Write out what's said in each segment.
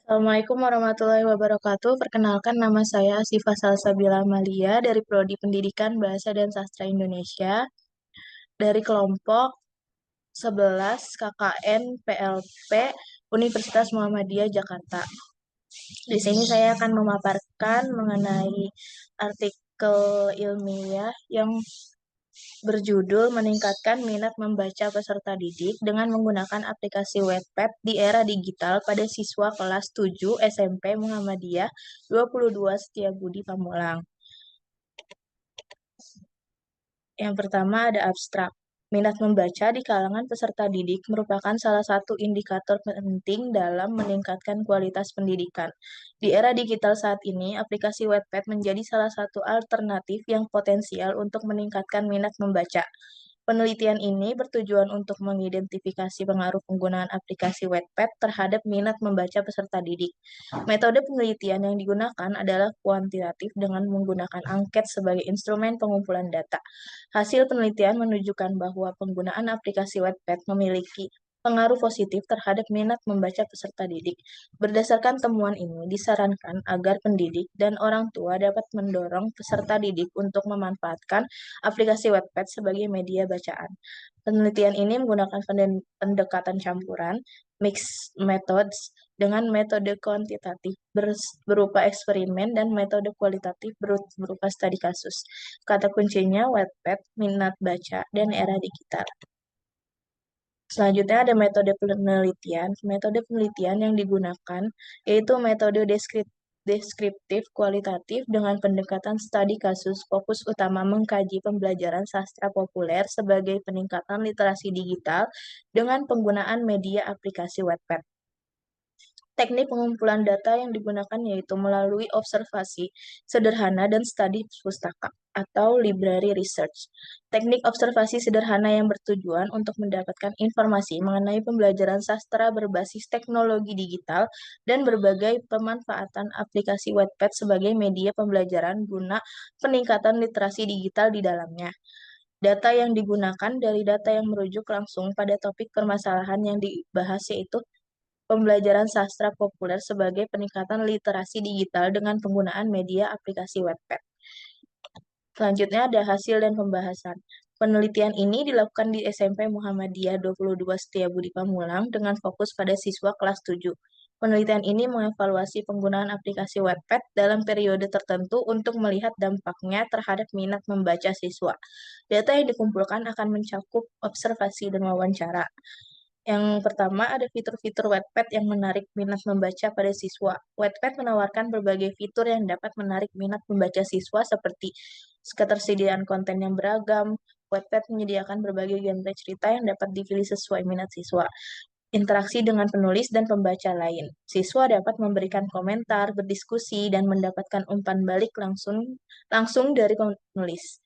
Assalamualaikum warahmatullahi wabarakatuh. Perkenalkan nama saya Asifa Salsabila Malia dari Prodi Pendidikan Bahasa dan Sastra Indonesia dari kelompok 11 KKN PLP Universitas Muhammadiyah Jakarta. Di sini saya akan memaparkan mengenai artikel ilmiah yang berjudul Meningkatkan Minat Membaca Peserta Didik dengan menggunakan aplikasi Wattpad di era digital pada siswa kelas 7 SMP Muhammadiyah 22 Setiabudi Pamulang. Yang pertama ada abstrak. Minat membaca di kalangan peserta didik merupakan salah satu indikator penting dalam meningkatkan kualitas pendidikan. Di era digital saat ini, aplikasi Wattpad menjadi salah satu alternatif yang potensial untuk meningkatkan minat membaca. Penelitian ini bertujuan untuk mengidentifikasi pengaruh penggunaan aplikasi Wattpad terhadap minat membaca peserta didik. Metode penelitian yang digunakan adalah kuantitatif dengan menggunakan angket sebagai instrumen pengumpulan data. Hasil penelitian menunjukkan bahwa penggunaan aplikasi Wattpad memiliki pengaruh positif terhadap minat membaca peserta didik. Berdasarkan temuan ini, disarankan agar pendidik dan orang tua dapat mendorong peserta didik untuk memanfaatkan aplikasi Wattpad sebagai media bacaan. Penelitian ini menggunakan pendekatan campuran, mixed methods, dengan metode kuantitatif berupa eksperimen dan metode kualitatif berupa studi kasus. Kata kuncinya Wattpad, minat baca, dan era digital. Selanjutnya ada metode penelitian. Metode penelitian yang digunakan yaitu metode deskriptif kualitatif dengan pendekatan studi kasus. Fokus utama mengkaji pembelajaran sastra populer sebagai peningkatan literasi digital dengan penggunaan media aplikasi Wattpad. Teknik pengumpulan data yang digunakan yaitu melalui observasi sederhana dan studi pustaka atau library research. Teknik observasi sederhana yang bertujuan untuk mendapatkan informasi mengenai pembelajaran sastra berbasis teknologi digital dan berbagai pemanfaatan aplikasi Wattpad sebagai media pembelajaran guna peningkatan literasi digital di dalamnya. Data yang digunakan dari data yang merujuk langsung pada topik permasalahan yang dibahas yaitu pembelajaran sastra populer sebagai peningkatan literasi digital dengan penggunaan media aplikasi Wattpad. Selanjutnya ada hasil dan pembahasan. Penelitian ini dilakukan di SMP Muhammadiyah 22 Setiabudi Pamulang dengan fokus pada siswa kelas 7. Penelitian ini mengevaluasi penggunaan aplikasi Wattpad dalam periode tertentu untuk melihat dampaknya terhadap minat membaca siswa. Data yang dikumpulkan akan mencakup observasi dan wawancara. Yang pertama ada fitur-fitur Wattpad yang menarik minat membaca pada siswa. Wattpad menawarkan berbagai fitur yang dapat menarik minat membaca siswa seperti ketersediaan konten yang beragam. Wattpad menyediakan berbagai genre cerita yang dapat dipilih sesuai minat siswa. Interaksi dengan penulis dan pembaca lain. Siswa dapat memberikan komentar, berdiskusi, dan mendapatkan umpan balik langsung dari penulis.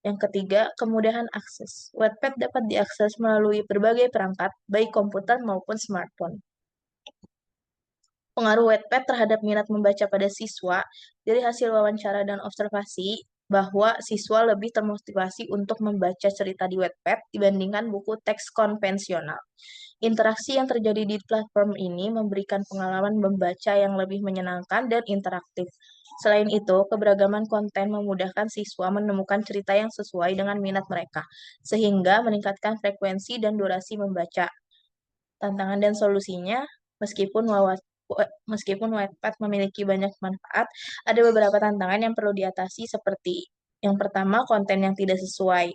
Yang ketiga, kemudahan akses. Wattpad dapat diakses melalui berbagai perangkat, baik komputer maupun smartphone. Pengaruh Wattpad terhadap minat membaca pada siswa, dari hasil wawancara dan observasi, bahwa siswa lebih termotivasi untuk membaca cerita di Wattpad dibandingkan buku teks konvensional. Interaksi yang terjadi di platform ini memberikan pengalaman membaca yang lebih menyenangkan dan interaktif. Selain itu, keberagaman konten memudahkan siswa menemukan cerita yang sesuai dengan minat mereka, sehingga meningkatkan frekuensi dan durasi membaca. Tantangan dan solusinya, meskipun meskipun Wattpad memiliki banyak manfaat, ada beberapa tantangan yang perlu diatasi seperti yang pertama, konten yang tidak sesuai.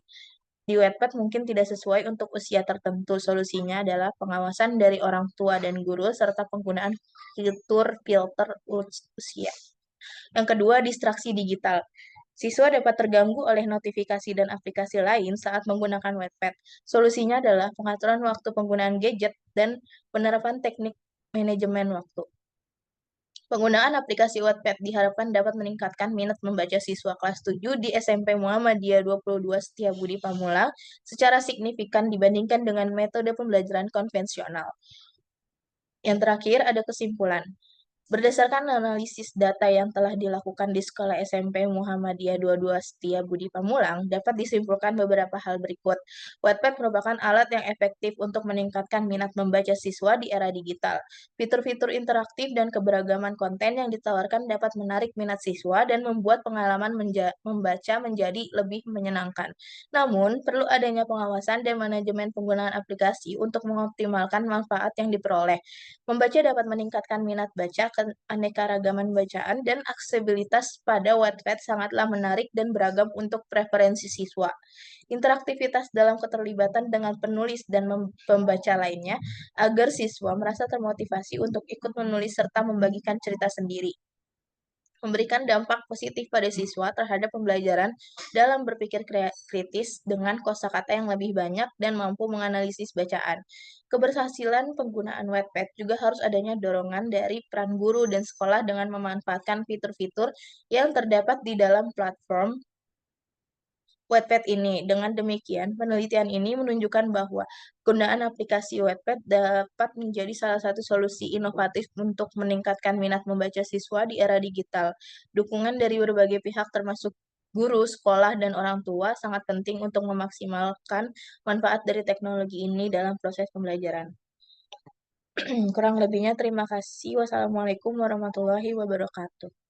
Di Wattpad mungkin tidak sesuai untuk usia tertentu. Solusinya adalah pengawasan dari orang tua dan guru serta penggunaan fitur filter usia. Yang kedua, distraksi digital. Siswa dapat terganggu oleh notifikasi dan aplikasi lain saat menggunakan Wattpad. Solusinya adalah pengaturan waktu penggunaan gadget dan penerapan teknik manajemen waktu. Penggunaan aplikasi Wattpad diharapkan dapat meningkatkan minat membaca siswa kelas 7 di SMP Muhammadiyah 22 Setiabudi Pamulang secara signifikan dibandingkan dengan metode pembelajaran konvensional. Yang terakhir ada kesimpulan. Berdasarkan analisis data yang telah dilakukan di Sekolah SMP Muhammadiyah 22 Setia Budi Pamulang, dapat disimpulkan beberapa hal berikut. Wattpad merupakan alat yang efektif untuk meningkatkan minat membaca siswa di era digital. Fitur-fitur interaktif dan keberagaman konten yang ditawarkan dapat menarik minat siswa dan membuat pengalaman membaca menjadi lebih menyenangkan. Namun, perlu adanya pengawasan dan manajemen penggunaan aplikasi untuk mengoptimalkan manfaat yang diperoleh. Membaca dapat meningkatkan minat baca, keanekaragaman bacaan, dan aksesibilitas pada Wattpad sangatlah menarik dan beragam untuk preferensi siswa. Interaktivitas dalam keterlibatan dengan penulis dan pembaca lainnya agar siswa merasa termotivasi untuk ikut menulis serta membagikan cerita sendiri memberikan dampak positif pada siswa terhadap pembelajaran dalam berpikir kritis dengan kosakata yang lebih banyak dan mampu menganalisis bacaan. Keberhasilan penggunaan Wattpad juga harus adanya dorongan dari peran guru dan sekolah dengan memanfaatkan fitur-fitur yang terdapat di dalam platform Wattpad ini. Dengan demikian, penelitian ini menunjukkan bahwa penggunaan aplikasi Wattpad dapat menjadi salah satu solusi inovatif untuk meningkatkan minat membaca siswa di era digital. Dukungan dari berbagai pihak termasuk guru, sekolah, dan orang tua sangat penting untuk memaksimalkan manfaat dari teknologi ini dalam proses pembelajaran. Kurang lebihnya terima kasih. Wassalamualaikum warahmatullahi wabarakatuh.